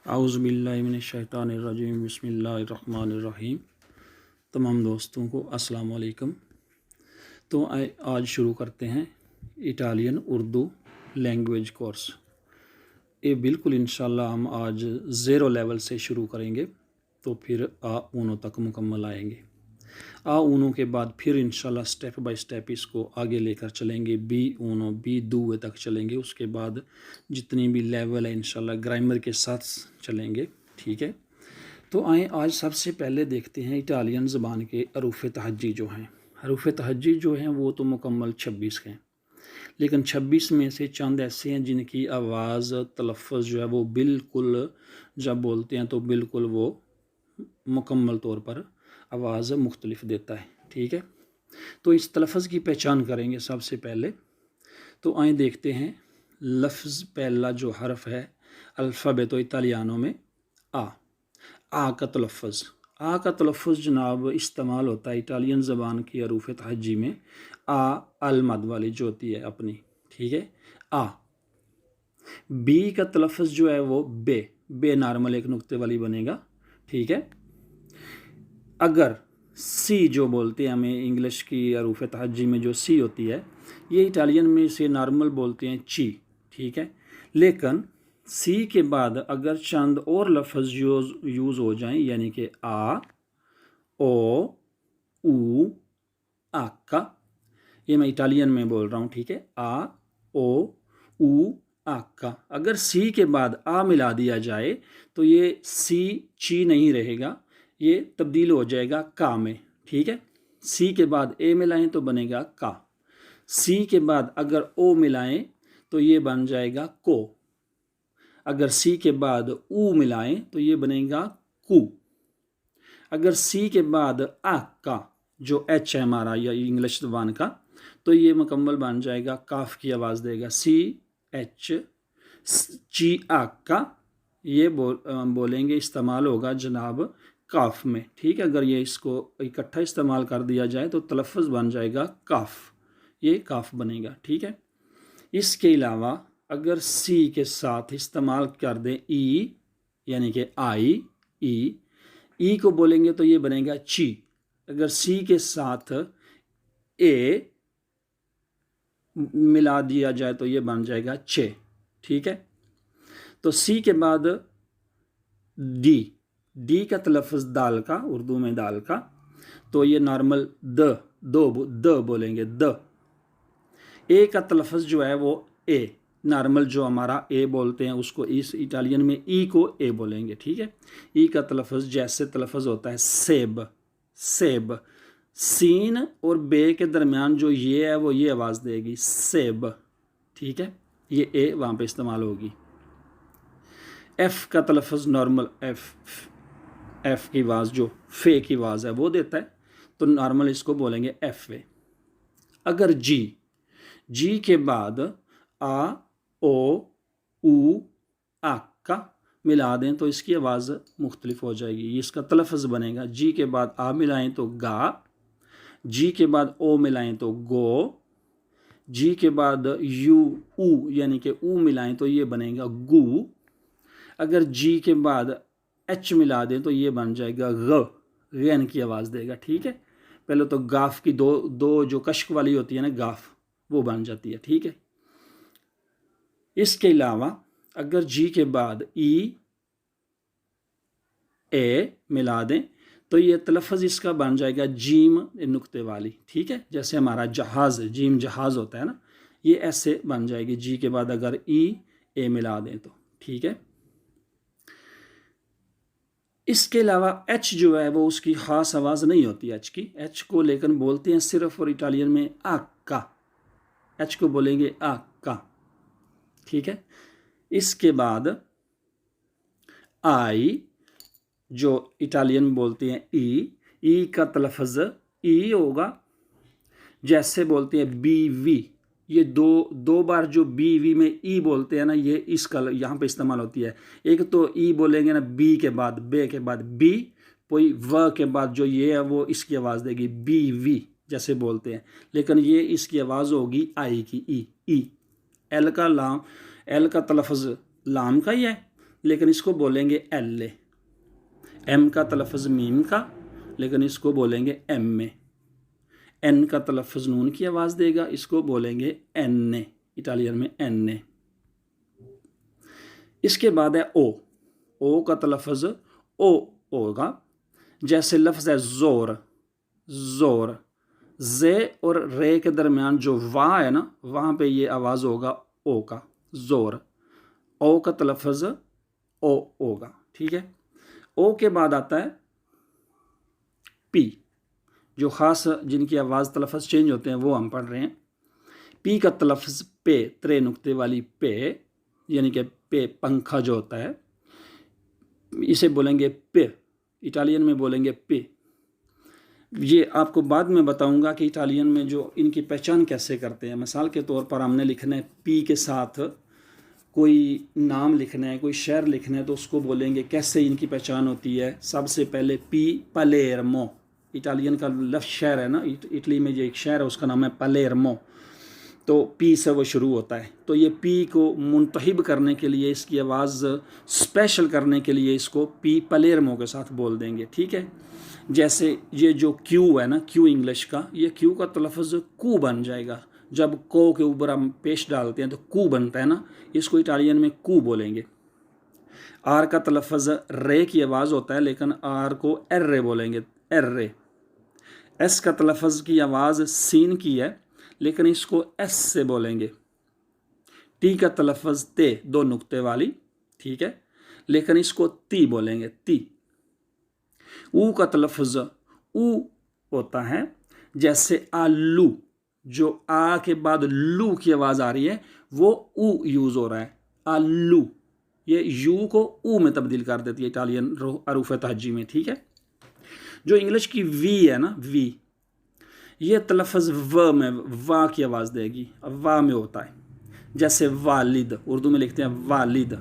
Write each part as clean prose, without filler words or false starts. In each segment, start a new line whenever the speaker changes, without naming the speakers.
आउज़ुबिल्लाहिमिनश्शैतानिर्रजीम बिस्मिल्लाहिर्रहमानिर्रहीम। तमाम दोस्तों को अस्सलाम वालेकुम। तो आज शुरू करते हैं इटालियन उर्दू लैंग्वेज कोर्स। ये बिल्कुल इंशाल्लाह हम आज ज़ीरो लेवल से शुरू करेंगे, तो फिर आ ऊनो तक मुकम्मल आएंगे। आ ऊनो के बाद फिर इंशाल्लाह स्टेप बाय स्टेप इसको आगे लेकर चलेंगे, बी ऊनो बी दूए तक चलेंगे। उसके बाद जितनी भी लेवल है इंशाल्लाह ग्रामर के साथ चलेंगे, ठीक है। तो आए आज सबसे पहले देखते हैं इटालियन ज़बान के हरूफ तहज्जी जो हैं। हरूफ तहज्जी जो हैं वो तो मुकम्मल 26 हैं, लेकिन 26 में से चंद ऐसे हैं जिनकी आवाज़ तलफ़्फ़ुज़ जो है वो बिल्कुल, जब बोलते हैं तो बिल्कुल वो मुकम्मल तौर पर आवाज़ मुख्तलिफ देता है, ठीक है। तो इस तलफ़्फ़ुज़ की पहचान करेंगे सबसे पहले। तो आए देखते हैं लफ्ज़ पहला जो हर्फ है अल्फ़ाबेतो इतालियानो में आ का तलफ़्फ़ुज़। आ का तलफ़्फ़ुज़ जनाब इस्तेमाल होता है इटालियन ज़बान की हरूफ तहज्जी में अल मद वाली जो होती है अपनी, ठीक है। आ बी का तलफ़्फ़ुज़ जो है वो बे नॉर्मल एक नुक्ते वाली बनेगा, ठीक है। अगर सी जो बोलते हैं हमें इंग्लिश की हरूफ तहज्जी में जो सी होती है, ये इटालियन में से नॉर्मल बोलते हैं ची, ठीक है। लेकिन सी के बाद अगर चंद और लफ्ज़ यूज़ हो जाएं, यानी कि आ, ओ, ऊ, आका, ये मैं इटालियन में बोल रहा हूँ, ठीक है। आ, ओ, ऊ, आका, अगर सी के बाद आ मिला दिया जाए तो ये सी ची नहीं रहेगा, ये तब्दील हो जाएगा का में, ठीक है। सी के बाद ए मिलाएं तो बनेगा का। सी के बाद अगर ओ मिलाएं तो ये बन जाएगा को। अगर सी के बाद ऊ मिलाएं तो ये बनेगा कू। अगर सी के बाद आ का जो एच है हमारा या इंग्लिश ज़बान का, तो ये मुकम्मल बन जाएगा काफ की आवाज़ देगा, सी एच ची आ का। ये बोलेंगे इस्तेमाल होगा जनाब काफ में, ठीक है। अगर ये इसको इकट्ठा इस्तेमाल कर दिया जाए तो तलफ़्फ़ुज़ बन जाएगा काफ, ये काफ बनेगा, ठीक है। इसके अलावा अगर सी के साथ इस्तेमाल कर दें ई, यानी कि आई, ई को बोलेंगे तो ये बनेगा ची। अगर सी के साथ ए मिला दिया जाए तो ये बन जाएगा चे, ठीक है। तो सी के बाद डी का तलफ़्फ़ुज़ दाल का, उर्दू में दाल का, तो ये नॉर्मल द बोलेंगे द। ए का तलफ़्फ़ुज़ जो है वो ए, नॉर्मल जो हमारा ए बोलते हैं उसको इस इटालियन में ई को ए बोलेंगे, ठीक है। ई का तलफ़्फ़ुज़ जैसे तलफ़्फ़ुज़ होता है सेब, सीन और बे के दरमियान जो ये है वो ये आवाज़ देगी सेब, ठीक है। ये ए वहाँ पे इस्तेमाल होगी। एफ़ का तलफ़्फ़ुज़ नॉर्मल एफ़ की आवाज़ जो फे की आवाज़ है वो देता है, तो नॉर्मल इसको बोलेंगे एफ़ ए। अगर जी के बाद आ, ओ, ऊ, आका मिला दें तो इसकी आवाज़ मुख्तलिफ हो जाएगी। इसका तलफ़्फ़ुज़ बनेगा, जी के बाद आ मिलाएं तो गा, जी के बाद ओ मिलाएं तो गो, जी के बाद ऊ यानी कि ऊ मिलाएं तो ये बनेगा गू। अगर जी के बाद एच मिला दें तो ये बन जाएगा गैन की आवाज़ देगा, ठीक है। पहले तो गाफ की दो जो कश्क वाली होती है ना गाफ, वो बन जाती है, ठीक है। इसके अलावा अगर जी के बाद ई ए मिला दें तो ये तलफ़्फ़ुज़ इसका बन जाएगा जीम नुक्ते वाली, ठीक है। जैसे हमारा जहाज़, जीम जहाज़ होता है ना, ये ऐसे बन जाएगी जी के बाद अगर ई ए मिला दें तो, ठीक है। इसके अलावा एच जो है वो उसकी ख़ास आवाज़ नहीं होती एच की, एच को लेकिन बोलते हैं सिर्फ और इटालियन में आका, एच को बोलेंगे आका, ठीक है। इसके बाद आई जो इटालियन बोलते हैं ई का तलफ़्फ़ुज़ ई होगा, जैसे बोलते हैं बी वी, ये दो बार जो बी वी में ई बोलते हैं ना, ये इसका यहाँ पे इस्तेमाल होती है। एक तो ई बोलेंगे ना बी के बाद, बे के बाद बी, कोई व के बाद जो ये है वो इसकी आवाज़ देगी बी वी जैसे बोलते हैं, लेकिन ये इसकी आवाज़ होगी आई की ई। एल का तलफ़्फ़ुज़ लाम का ही है, लेकिन इसको बोलेंगे एल ए। एम का तलफ़ुज़ मीम का, लेकिन इसको बोलेंगे एम ए। एन का तलफ़ुज़ नून की आवाज़ देगा, इसको बोलेंगे एन ए, इटालियन में एन ए। इसके बाद है ओ। ओ का तलफ़ुज़ ओ होगा। जैसे लफ्ज़ है ज़ोर, ज़ोर, जे और रे के दरमियान जो वाह है ना, वहाँ पे ये आवाज़ होगा ओ का, ज़ोर। ओ का तलफ़ुज़ ओ होगा, ठीक है। ओ के बाद आता है पी, जो ख़ास जिनकी आवाज़ तलफ़ुज़ चेंज होते हैं वो हम पढ़ रहे हैं। पी का तलफ़ुज़ पे, त्रे नुक्ते वाली पे, यानी कि पे पंखा जो होता है, इसे बोलेंगे पे, इटालियन में बोलेंगे पे। ये आपको बाद में बताऊंगा कि इटालियन में जो इनकी पहचान कैसे करते हैं। मिसाल के तौर पर हमने लिखना है पी के साथ कोई नाम लिखना है, कोई शहर लिखना है, तो उसको बोलेंगे कैसे इनकी पहचान होती है। सबसे पहले पी, पलेर्मो, इटालियन का लफ्ज़ शहर है ना, इटली में जो एक शहर है उसका नाम है पलेर्मो, तो पी से वो शुरू होता है। तो ये पी को मुंतहिब करने के लिए, इसकी आवाज़ स्पेशल करने के लिए इसको पी पलेर्मो के साथ बोल देंगे, ठीक है। जैसे ये जो क्यू है ना, क्यू इंग्लिश का, ये क्यू का तलफ़ुज़ कू बन जाएगा। जब को के ऊपर हम पेश डालते हैं तो कू बनता है ना, इसको इटालियन में कू बोलेंगे। आर का तलफ़ुज़ रे की आवाज़ होता है, लेकिन आर को एर्रे बोलेंगे, एर्रे। एस का तलफ़ुज़ की आवाज़ सीन की है, लेकिन इसको एस से बोलेंगे। टी का तलफ़ुज़ ते, दो नुक्ते वाली, ठीक है, लेकिन इसको ती बोलेंगे, ती। ऊ का तलफ़ुज़ ऊ होता है। जैसे आलू, जो आ के बाद लू की आवाज़ आ रही है, वो ऊ यूज़ हो रहा है, आलू। ये यू को ऊ में तब्दील कर देती है इटालियन हरूफ तहजी में, ठीक है। जो इंग्लिश की वी है ना, वी, ये तलफ़ुज़ व में वा की आवाज़ देगी, वा में होता है। जैसे वालिद, उर्दू में लिखते हैं वालिद,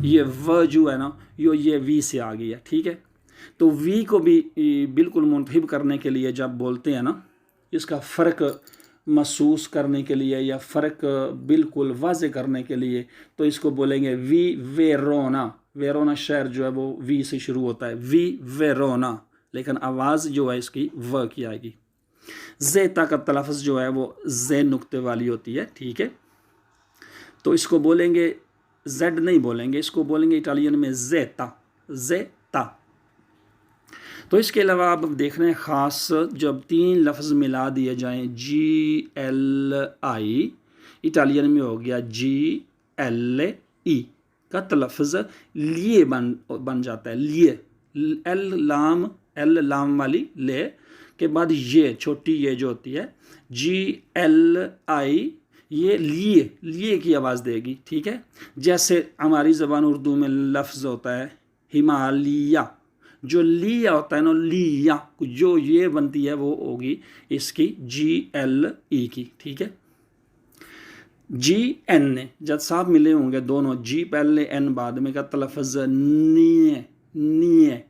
ये व जो है ना, ये वी से आ गई है, ठीक है। तो वी को भी बिल्कुल मुंतहिब करने के लिए जब बोलते हैं ना, इसका फ़र्क महसूस करने के लिए या फ़र्क बिल्कुल वाज़े करने के लिए, तो इसको बोलेंगे वी वेरोना। वेरोना शहर जो है वो वी से शुरू होता है, वी वेरोना, लेकिन आवाज़ जो है इसकी व की आएगी। ज़ेता का तलफ़ुज़ जो है वो जे नुक्ते वाली होती है, ठीक है। तो इसको बोलेंगे, जेड नहीं बोलेंगे, इसको बोलेंगे इटालियन में ज़ेता, ज़ेता। तो इसके अलावा आप देख रहे हैं ख़ास जब तीन लफ्ज़ मिला दिए जाएं, जी एल आई, इटालियन में हो गया जी एल ई का तलफ़ुज़ लिए बन जाता है, लिए। एल लाम वाली ले के बाद ये छोटी ये जो होती है, जी एल आई, ये लिए की आवाज़ देगी, ठीक है। जैसे हमारी ज़बान उर्दू में लफ्ज़ होता है हिमालया, जो लिया होता है ना, लिया, जो ये बनती है वो होगी इसकी जी एल ई की, ठीक है। जी एन ए, जब साथ मिले होंगे दोनों, जी पहले एन बाद में का तलफ़ुज़ निये, निये,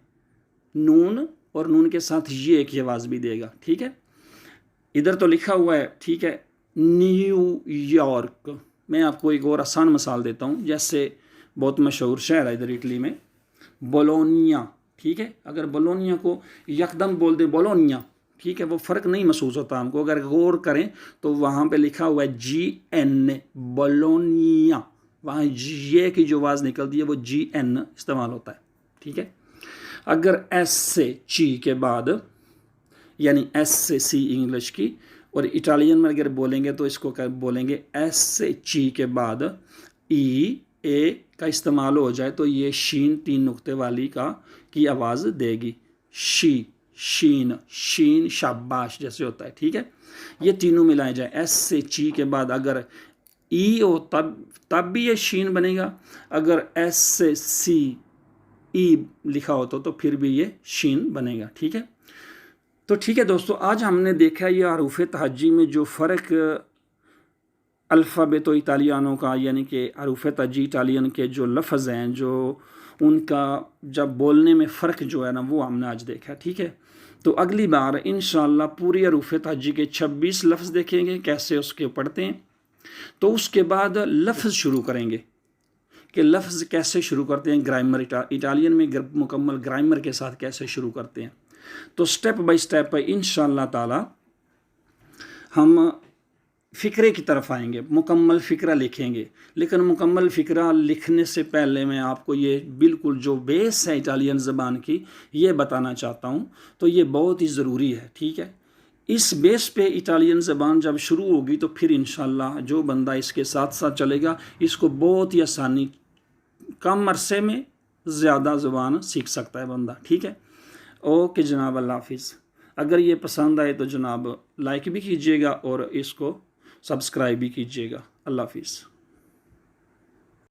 नून और नून के साथ ये की आवाज़ भी देगा, ठीक है। इधर तो लिखा हुआ है, ठीक है, न्यूयॉर्क। मैं आपको एक और आसान मिसाल देता हूँ। जैसे बहुत मशहूर शहर है इधर इटली में, बोलोनिया, ठीक है। अगर बोलोनिया को यकदम बोल दे बोलोनिया, ठीक है, वो फ़र्क नहीं महसूस होता हमको। अगर गौर करें तो वहाँ पे लिखा हुआ है जी एन ए, बोलोनिया, वहाँ ये की जो आवाज़ निकलती है वो जी एन इस्तेमाल होता है, ठीक है। अगर एस से ची के बाद, यानी एस से सी इंग्लिश की, और इटालियन में अगर बोलेंगे तो इसको क्या बोलेंगे, एस से ची के बाद ई ए का इस्तेमाल हो जाए तो ये शीन तीन नुक्ते वाली का की आवाज़ देगी, शी, शीन, शीन शाबाश जैसे होता है, ठीक है। ये तीनों मिलाए जाए, एस से ची के बाद अगर ई हो तब भी ये शीन बनेगा, अगर एस से सी ई लिखा हो तो फिर भी ये शीन बनेगा, ठीक है। तो ठीक है दोस्तों, आज हमने देखा ये हरूफ तहज्जी में जो फ़र्क अल्फ़ाबेतो इटालियानो का, यानी कि हरूफ तहज्जी इटालियन के जो लफ्ज़ हैं, जो उनका जब बोलने में फ़र्क जो है ना, वो हमने आज देखा, ठीक है। तो अगली बार इंशाअल्लाह पूरी हरूफ तहज्जी के 26 लफ्ज़ देखेंगे कैसे उसके पढ़ते हैं। तो उसके बाद लफ्ज़ शुरू करेंगे कि लफ्ज़ कैसे शुरू करते हैं, ग्रामर इटालियन में मुकम्मल ग्रामर के साथ कैसे शुरू करते हैं। तो स्टेप बाय स्टेप इंशाअल्लाह ताला हम फ़िक्रे की तरफ आएंगे, मुकम्मल फ़िक्रा लिखेंगे। लेकिन मुकम्मल फ़िक्रा लिखने से पहले मैं आपको ये बिल्कुल जो बेस है इटालियन ज़बान की ये बताना चाहता हूँ। तो ये बहुत ही ज़रूरी है, ठीक है। इस बेस पे इटालियन ज़बान जब शुरू होगी तो फिर इंशाअल्लाह जो बंदा इसके साथ साथ चलेगा इसको बहुत ही आसानी, कम अरसे में ज़्यादा ज़बान सीख सकता है बंदा, ठीक है। ओके जनाब, अल्लाह हाफिज़। अगर ये पसंद आए तो जनाब लाइक भी कीजिएगा और इसको सब्सक्राइब भी कीजिएगा। अल्लाह हाफिज़।